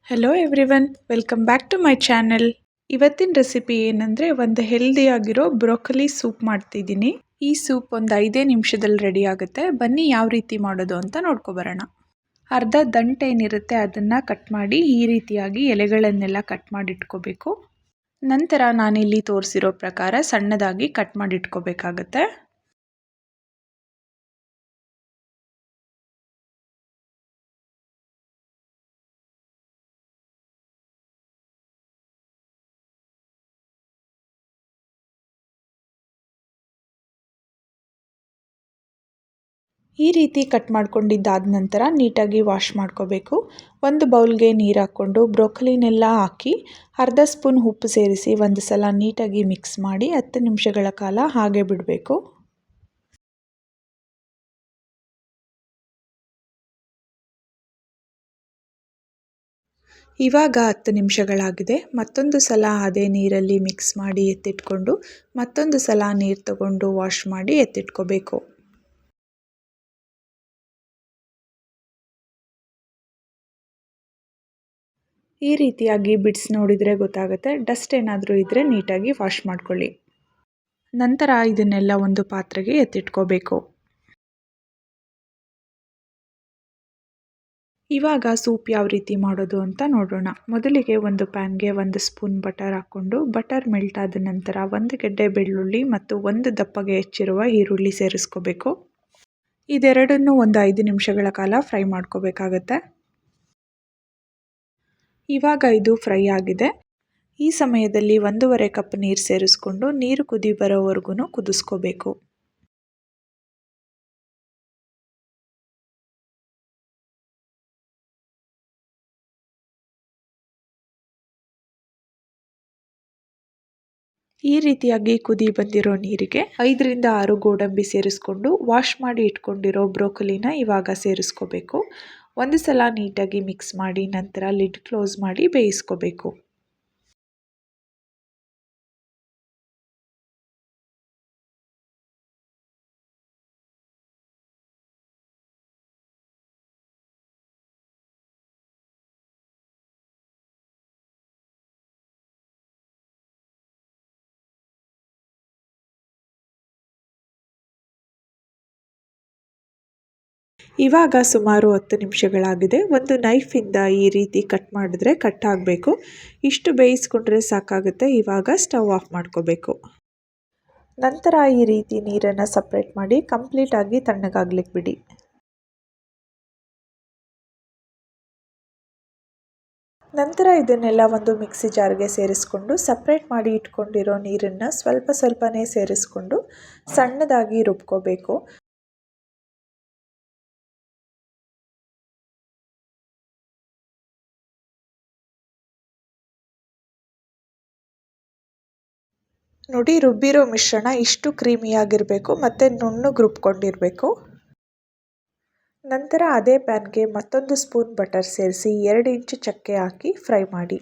Hello everyone, welcome back to my channel. ಇವತ್ತಿನ recipe ಏನಂದರೆ ಒಂದು ಹೆಲ್ದಿಯಾಗಿರೋ ಬ್ರೋಕೊಲಿ ಸೂಪ್ ಮಾಡ್ತಿದ್ದೀನಿ. ಈ ಸೂಪ್ ಒಂದು 5 ನಿಮಿಷದಲ್ಲಿ ರೆಡಿ ಆಗುತ್ತೆ. ಬನ್ನಿ ಯಾವ ರೀತಿ ಮಾಡೋದು ಅಂತ ನೋಡ್ಕೊಬರೋಣ. ಅರ್ಧ ದಂಟು ಏನಿರುತ್ತೆ ಅದನ್ನು ಕಟ್ ಮಾಡಿ ಈ ರೀತಿಯಾಗಿ ಎಲೆಗಳನ್ನೆಲ್ಲ ಕಟ್ ಮಾಡಿ ಇಟ್ಕೋಬೇಕು. ನಂತರ ನಾನಿಲ್ಲಿ ತೋರಿಸಿರೋ ಪ್ರಕಾರ ಸಣ್ಣದಾಗಿ ಕಟ್ ಮಾಡಿ ಇಟ್ಕೋಬೇಕಾಗತ್ತೆ. ಈ ರೀತಿ ಕಟ್ ಮಾಡ್ಕೊಂಡಿದ್ದಾದ ನಂತರ ನೀಟಾಗಿ ವಾಶ್ ಮಾಡ್ಕೋಬೇಕು. ಒಂದು ಬೌಲ್ಗೆ ನೀರು ಹಾಕ್ಕೊಂಡು ಬ್ರೋಕೊಲಿನೆಲ್ಲ ಹಾಕಿ ಅರ್ಧ ಸ್ಪೂನ್ ಉಪ್ಪು ಸೇರಿಸಿ ಒಂದು ಸಲ ನೀಟಾಗಿ ಮಿಕ್ಸ್ ಮಾಡಿ 10 ನಿಮಿಷಗಳ ಕಾಲ ಹಾಗೆ ಬಿಡಬೇಕು. ಇವಾಗ 10 ನಿಮಿಷಗಳಾಗಿದೆ. ಮತ್ತೊಂದು ಸಲ ಅದೇ ನೀರಲ್ಲಿ ಮಿಕ್ಸ್ ಮಾಡಿ ಎತ್ತಿಟ್ಕೊಂಡು ಮತ್ತೊಂದು ಸಲ ನೀರು ತಗೊಂಡು ವಾಶ್ ಮಾಡಿ ಎತ್ತಿಟ್ಕೋಬೇಕು. ಈ ರೀತಿಯಾಗಿ ಬಿಡಿಸಿ ನೋಡಿದರೆ ಗೊತ್ತಾಗುತ್ತೆ. ಡಸ್ಟ್ ಏನಾದರೂ ಇದ್ದರೆ ನೀಟಾಗಿ ವಾಶ್ ಮಾಡ್ಕೊಳ್ಳಿ. ನಂತರ ಇದನ್ನೆಲ್ಲ ಒಂದು ಪಾತ್ರೆಗೆ ಎತ್ತಿಟ್ಕೋಬೇಕು. ಇವಾಗ ಸೂಪ್ ಯಾವ ರೀತಿ ಮಾಡೋದು ಅಂತ ನೋಡೋಣ. ಮೊದಲಿಗೆ ಒಂದು ಪ್ಯಾನ್ಗೆ 1 ಸ್ಪೂನ್ ಬಟರ್ ಹಾಕ್ಕೊಂಡು ಬಟರ್ ಮೆಲ್ಟ್ ಆದ ನಂತರ 1 ಗೆಡ್ಡೆ ಬೆಳ್ಳುಳ್ಳಿ ಮತ್ತು 1 ದಪ್ಪಗೆ ಹೆಚ್ಚಿರುವ ಈರುಳ್ಳಿ ಸೇರಿಸ್ಕೋಬೇಕು. ಇದೆರಡನ್ನು ಒಂದು 5 ನಿಮಿಷಗಳ ಕಾಲ ಫ್ರೈ ಮಾಡ್ಕೋಬೇಕಾಗತ್ತೆ. ಇವಾಗ ಇದು ಫ್ರೈ ಆಗಿದೆ. ಈ ಸಮಯದಲ್ಲಿ 1.5 ಕಪ್ ನೀರು ಸೇರಿಸ್ಕೊಂಡು ನೀರು ಕುದಿ ಬರೋವರೆಗೂ ಕುದಿಸ್ಕೋಬೇಕು. ಈ ರೀತಿಯಾಗಿ ಕುದಿ ಬಂದಿರೋ ನೀರಿಗೆ 5 ರಿಂದ 6 ಗೋಡಂಬಿ ಸೇರಿಸ್ಕೊಂಡು ವಾಶ್ ಮಾಡಿ ಇಟ್ಕೊಂಡಿರೋ ಬ್ರೋಕೊಲಿನ ಇವಾಗ ಸೇರಿಸ್ಕೋಬೇಕು. ಒಂದು ಸಲ ನೀಟಾಗಿ ಮಿಕ್ಸ್ ಮಾಡಿ ನಂತರ ಲಿಡ್ ಕ್ಲೋಸ್ ಮಾಡಿ ಬೇಯಿಸ್ಕೋಬೇಕು. ಇವಾಗ ಸುಮಾರು 10 ನಿಮಿಷಗಳಾಗಿದೆ. ಒಂದು ನೈಫಿಂದ ಈ ರೀತಿ ಕಟ್ ಮಾಡಿದ್ರೆ ಕಟ್ ಆಗಬೇಕು. ಇಷ್ಟು ಬೇಯಿಸ್ಕೊಂಡ್ರೆ ಸಾಕಾಗುತ್ತೆ. ಇವಾಗ ಸ್ಟವ್ ಆಫ್ ಮಾಡ್ಕೋಬೇಕು. ನಂತರ ಈ ರೀತಿ ನೀರನ್ನು ಸಪ್ರೇಟ್ ಮಾಡಿ ಕಂಪ್ಲೀಟಾಗಿ ತಣ್ಣಗಾಗ್ಲಿಕ್ಕೆ ಬಿಡಿ. ನಂತರ ಇದನ್ನೆಲ್ಲ ಒಂದು ಮಿಕ್ಸಿ ಜಾರ್ಗೆ ಸೇರಿಸ್ಕೊಂಡು ಸಪ್ರೇಟ್ ಮಾಡಿ ಇಟ್ಕೊಂಡಿರೋ ನೀರನ್ನು ಸ್ವಲ್ಪನೇ ಸೇರಿಸ್ಕೊಂಡು ಸಣ್ಣದಾಗಿ ರುಬ್ಕೋಬೇಕು. ನೋಡಿ, ರುಬ್ಬಿರೋ ಮಿಶ್ರಣ ಇಷ್ಟು ಕ್ರೀಮಿಯಾಗಿರಬೇಕು ಮತ್ತು ನುಣ್ಣಗೆ ರುಬ್ಕೊಂಡಿರಬೇಕು. ನಂತರ ಅದೇ ಪ್ಯಾನ್ಗೆ ಮತ್ತೊಂದು ಸ್ಪೂನ್ ಬಟರ್ ಸೇರಿಸಿ 2 ಇಂಚು ಚಕ್ಕೆ ಹಾಕಿ ಫ್ರೈ ಮಾಡಿ.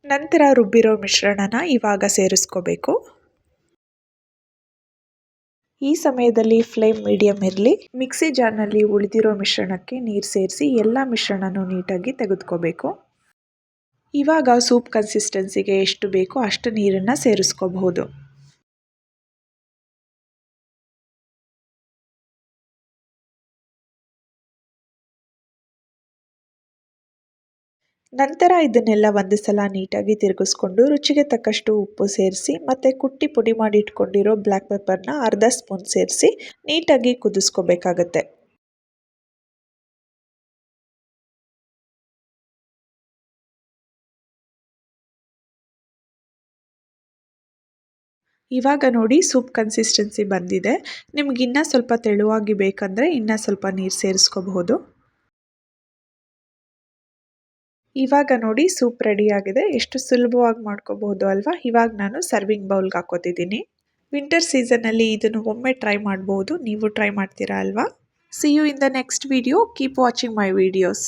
ನಂತರ ರುಬ್ಬಿರೋ ಮಿಶ್ರಣನ ಇವಾಗ ಸೇರಿಸ್ಕೋಬೇಕು. ಈ ಸಮಯದಲ್ಲಿ ಫ್ಲೇಮ್ ಮೀಡಿಯಮ್ ಇರಲಿ. ಮಿಕ್ಸಿ ಜಾರ್ನಲ್ಲಿ ಉಳಿದಿರೋ ಮಿಶ್ರಣಕ್ಕೆ ನೀರು ಸೇರಿಸಿ ಎಲ್ಲ ಮಿಶ್ರಣನೂ ನೀಟಾಗಿ ತೆಗೆದುಕೋಬೇಕು. ಇವಾಗ ಸೂಪ್ ಕನ್ಸಿಸ್ಟೆನ್ಸಿಗೆ ಎಷ್ಟು ಬೇಕೋ ಅಷ್ಟು ನೀರನ್ನು ಸೇರಿಸ್ಕೋಬಹುದು. ನಂತರ ಇದನ್ನೆಲ್ಲ ಒಂದು ಸಲ ನೀಟಾಗಿ ತಿರುಗಿಸ್ಕೊಂಡು ರುಚಿಗೆ ತಕ್ಕಷ್ಟು ಉಪ್ಪು ಸೇರಿಸಿ ಮತ್ತು ಕುಟ್ಟಿ ಪುಡಿ ಮಾಡಿ ಇಟ್ಕೊಂಡಿರೋ ಬ್ಲ್ಯಾಕ್ ಪೆಪ್ಪರ್ನ ಅರ್ಧ ಸ್ಪೂನ್ ಸೇರಿಸಿ ನೀಟಾಗಿ ಕುದಿಸ್ಕೋಬೇಕಾಗತ್ತೆ. ಇವಾಗ ನೋಡಿ, ಸೂಪ್ ಕನ್ಸಿಸ್ಟೆನ್ಸಿ ಬಂದಿದೆ. ನಿಮ್ಗೆ ಇನ್ನೂ ಸ್ವಲ್ಪ ತೆಳುವಾಗಿ ಬೇಕಂದರೆ ಇನ್ನೂ ಸ್ವಲ್ಪ ನೀರು ಸೇರಿಸ್ಕೋಬಹುದು. ಇವಾಗ ನೋಡಿ, ಸೂಪ್ ರೆಡಿಯಾಗಿದೆ. ಎಷ್ಟು ಸುಲಭವಾಗಿ ಮಾಡ್ಕೋಬಹುದು ಅಲ್ವಾ. ಇವಾಗ ನಾನು ಸರ್ವಿಂಗ್ ಬೌಲ್ಗೆ ಹಾಕೋತಿದ್ದೀನಿ. ವಿಂಟರ್ ಸೀಸನಲ್ಲಿ ಇದನ್ನು ಒಮ್ಮೆ ಟ್ರೈ ಮಾಡ್ಬೋದು. ನೀವು ಟ್ರೈ ಮಾಡ್ತೀರಾ ಅಲ್ವಾ. See you in the next video. Keep watching my videos.